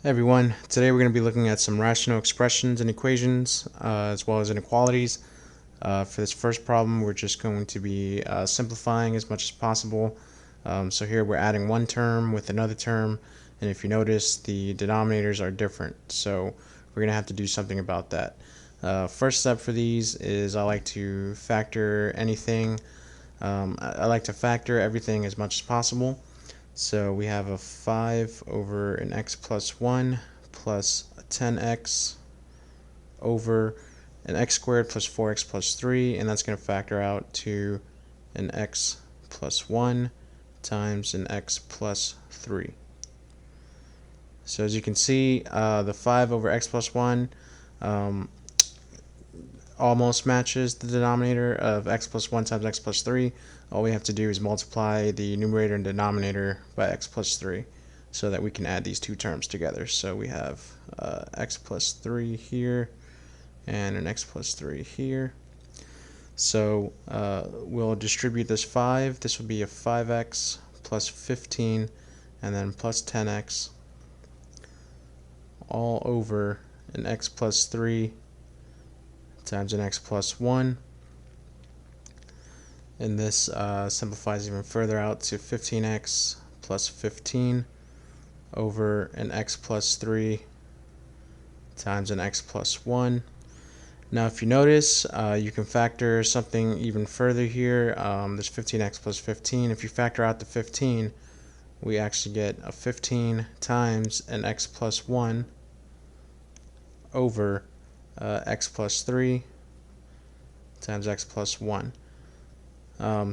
Hey everyone, today we're going to be looking at some rational expressions and equations as well as inequalities. For this first problem we're just going to be simplifying as much as possible. So here we're adding one term with another term, and if you notice the denominators are different, so we're going to have to do something about that. First step for these is I like to factor anything. I like to factor everything as much as possible. So we have a 5 over an x plus 1 plus a 10x over an x squared plus 4x plus 3, and that's going to factor out to an x plus 1 times an x plus 3. So as you can see, the 5 over x plus 1 almost matches the denominator of x plus 1 times x plus 3. All we have to do is multiply the numerator and denominator by x plus 3 so that we can add these two terms together. So we have x plus 3 here and an x plus 3 here. So we'll distribute this 5. This will be a 5x plus 15 and then plus 10x all over an x plus 3 times an x plus 1, and this simplifies even further out to 15x plus 15 over an x plus 3 times an x plus 1. Now if you notice, you can factor something even further here. There's 15x plus 15. If you factor out the 15, we actually get a 15 times an x plus 1 over x plus 3 times x plus 1.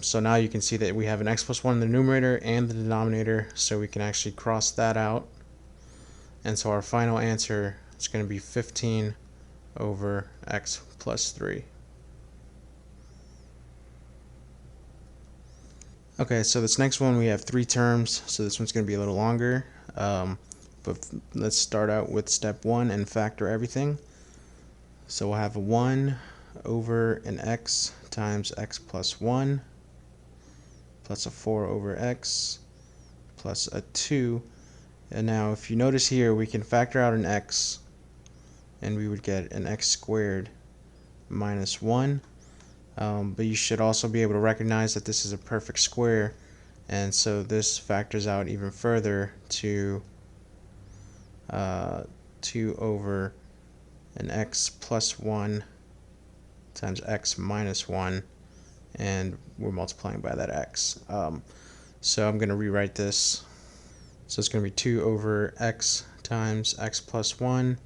So now you can see that we have an x plus 1 in the numerator and the denominator, so we can actually cross that out. And so our final answer is going to be 15 over x plus 3. Okay, so this next one we have 3 terms, so this one's going to be a little longer. But let's start out with step 1 and factor everything. So we'll have a 1 over an x times x plus 1 plus a 4 over x plus a 2. And now if you notice here, we can factor out an x and we would get an x squared minus 1. But you should also be able to recognize that this is a perfect square, and so this factors out even further to 2 over an x plus 1 times x minus 1, and we're multiplying by that x. So I'm going to rewrite this. So it's going to be 2 over x times x plus 1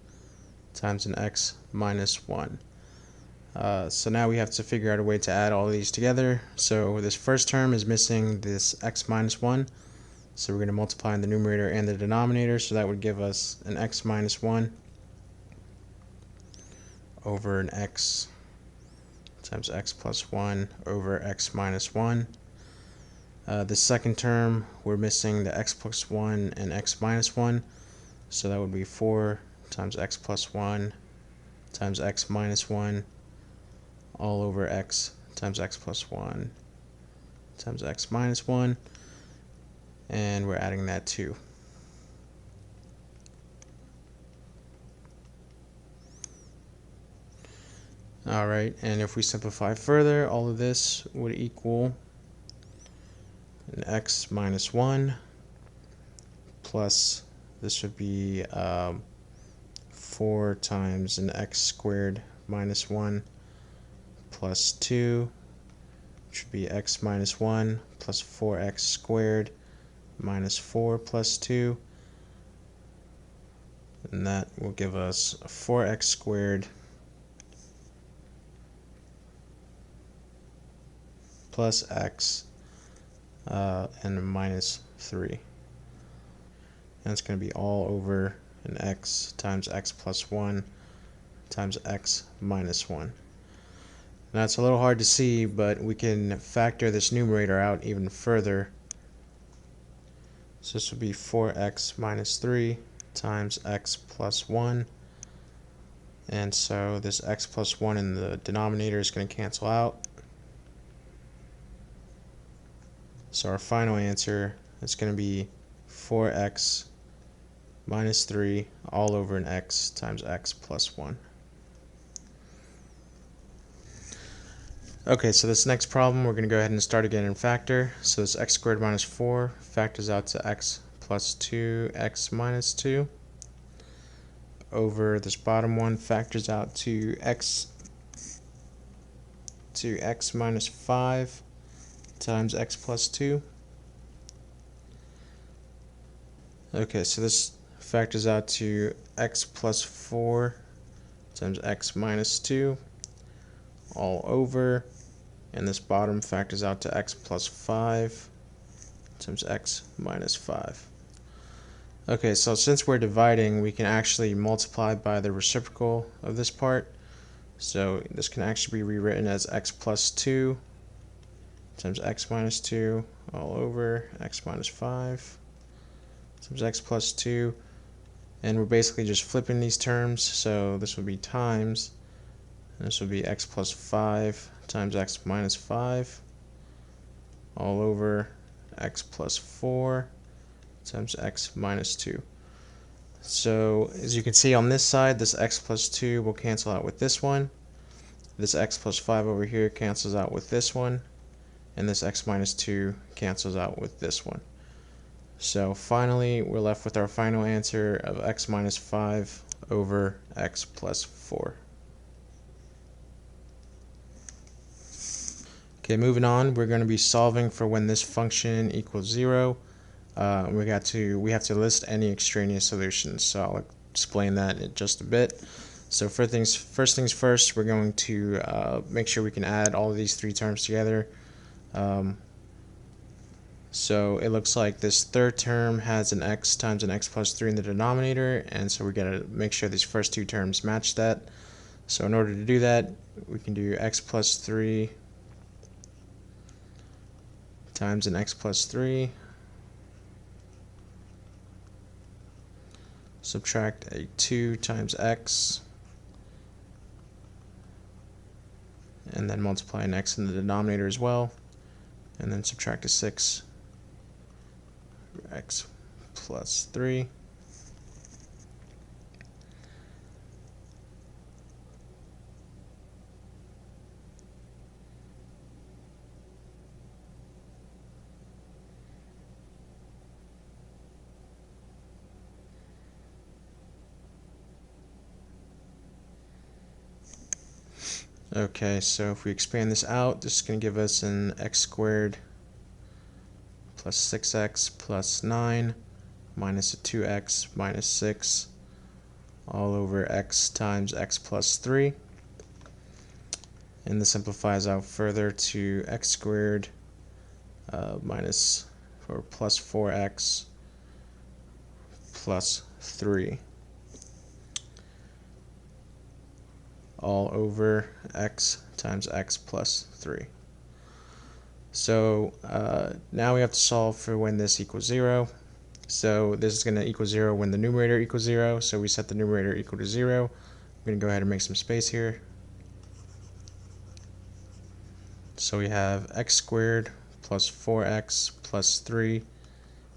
times an x minus 1. So now we have to figure out a way to add all of these together. So this first term is missing this x minus 1. So we're going to multiply in the numerator and the denominator. So that would give us an x minus 1 over an x times x plus 1 over x minus 1. The second term, we're missing the x plus 1 and x minus 1. So that would be 4 times x plus 1 times x minus 1 all over x times x plus 1 times x minus 1. And we're adding that too. Alright, and if we simplify further, all of this would equal an x minus 1 plus, this would be 4 times an x squared minus 1 plus 2, which would be x minus 1 plus 4x squared minus 4 plus 2, and that will give us 4x squared plus x and minus 3. And it's going to be all over an x times x plus 1 times x minus 1. Now it's a little hard to see, but we can factor this numerator out even further. So this would be 4x minus 3 times x plus 1. And so this x plus 1 in the denominator is going to cancel out. So our final answer is going to be 4x minus 3 all over an x times x plus 1. Okay, so this next problem, we're going to go ahead and start again in factor. So this x squared minus 4 factors out to x plus 2, x minus 2, over this bottom one factors out to x minus 5 times x plus 2. Okay, so this factors out to x plus 4 times x minus 2 all over, and this bottom factors out to x plus 5 times x minus 5. Okay, so since we're dividing, we can actually multiply by the reciprocal of this part. So this can actually be rewritten as x plus 2 times x minus 2 all over x minus 5 times x plus 2. And we're basically just flipping these terms, so this would be times, and this would be x plus 5 times x minus 5 all over x plus 4 times x minus 2. So as you can see on this side, this x plus 2 will cancel out with this one. This x plus 5 over here cancels out with this one, and this x minus 2 cancels out with this one. So finally, we're left with our final answer of x minus 5 over x plus 4. Okay, moving on, we're going to be solving for when this function equals 0. We have to list any extraneous solutions, so I'll explain that in just a bit. So first things first, we're going to make sure we can add all of these three terms together. So it looks like this third term has an x times an x plus 3 in the denominator, and so we got to make sure these first two terms match that. So in order to do that, we can do x plus 3 times an x plus 3, subtract a 2 times x, and then multiply an x in the denominator as well, and then subtract a 6 for x plus 3. Okay, so if we expand this out, this is going to give us an x squared plus 6x plus 9 minus a 2x minus 6 all over x times x plus 3. And this simplifies out further to x squared minus or plus 4x plus 3 all over x times x plus 3. So now we have to solve for when this equals 0. So this is going to equal 0 when the numerator equals 0. So we set the numerator equal to 0. I'm going to go ahead and make some space here. So we have x squared plus 4x plus 3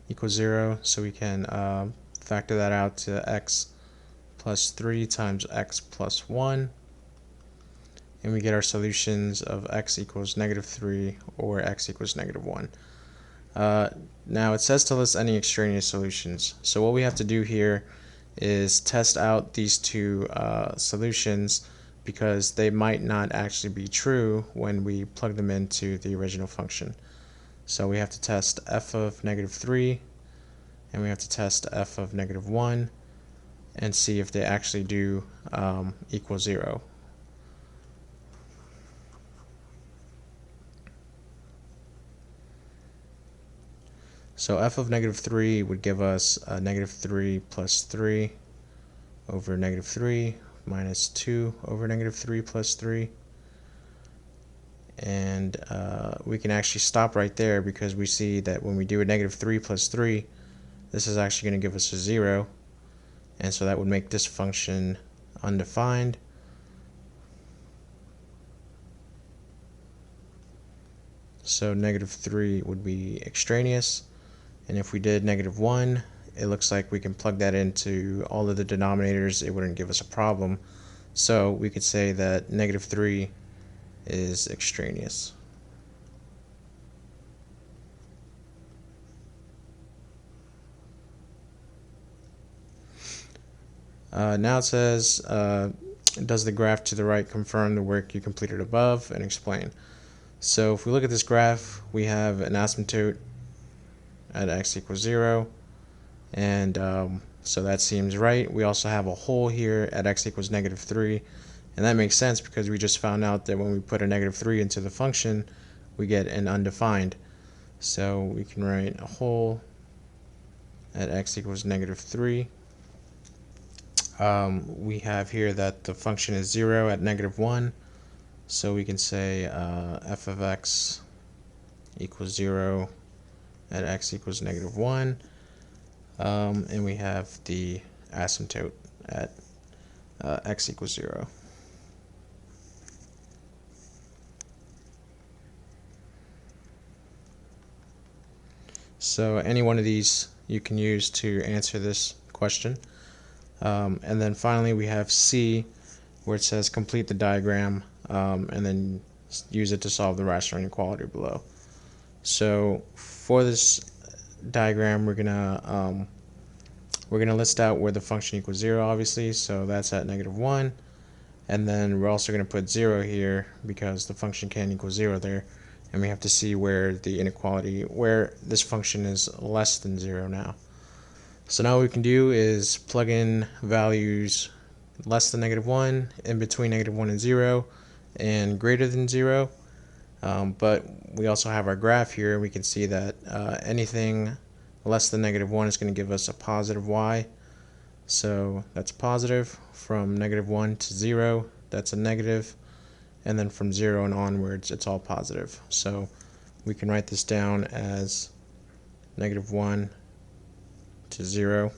equals 0. So we can factor that out to x plus 3 times x plus 1. And we get our solutions of x equals -3 or x equals -1. Now it says to list any extraneous solutions. So what we have to do here is test out these two solutions, because they might not actually be true when we plug them into the original function. So we have to test f of -3, and we have to test f of -1, and see if they actually do equal 0. So f of -3 would give us -3 plus 3 over -3 minus 2 over -3 plus 3. And we can actually stop right there, because we see that when we do a -3 plus 3, this is actually going to give us a 0. And so that would make this function undefined. So -3 would be extraneous. And if we did -1, it looks like we can plug that into all of the denominators. It wouldn't give us a problem. So we could say that -3 is extraneous. Now it says, does the graph to the right confirm the work you completed above, and explain. So if we look at this graph, we have an asymptote at x equals 0, and so that seems right. We also have a hole here at x equals -3, and that makes sense because we just found out that when we put a -3 into the function, we get an undefined. So we can write a hole at x equals -3. We have here that the function is 0 at -1, so we can say f of x equals 0 at x equals -1, and we have the asymptote at x equals 0. So any one of these you can use to answer this question. And then finally we have C, where it says complete the diagram, and then use it to solve the rational inequality below. So for this diagram, we're gonna list out where the function equals 0, obviously, so that's at -1, and then we're also going to put 0 here because the function can't equal 0 there, and we have to see where the inequality, where this function is less than 0 now. So now what we can do is plug in values less than -1, in between -1 and 0, and greater than 0. But we also have our graph here. We can see that anything less than -1 is going to give us a positive y. So that's positive. From -1 to 0, that's a negative. And then from 0 and onwards, it's all positive. So we can write this down as -1 to 0.